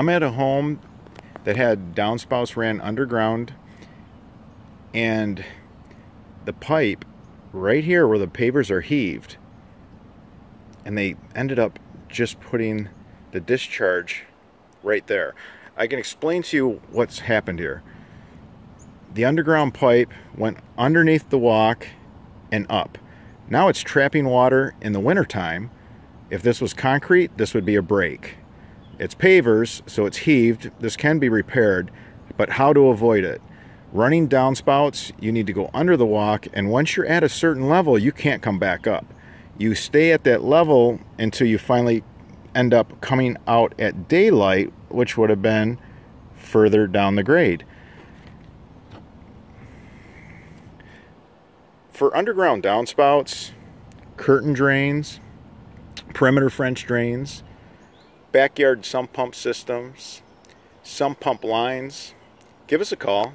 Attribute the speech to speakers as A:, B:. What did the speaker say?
A: I'm at a home that had downspouts ran underground, and the pipe right here where the pavers are heaved, and they ended up just putting the discharge right there. I can explain to you what's happened here. The underground pipe went underneath the walk and up. Now it's trapping water in the wintertime. If this was concrete, this would be a break. It's pavers, so it's heaved. This can be repaired, but how to avoid it? Running downspouts, you need to go under the walk, and once you're at a certain level, you can't come back up. You stay at that level until you finally end up coming out at daylight, which would have been further down the grade. For underground downspouts, curtain drains, perimeter French drains, backyard sump pump systems, sump pump lines, give us a call.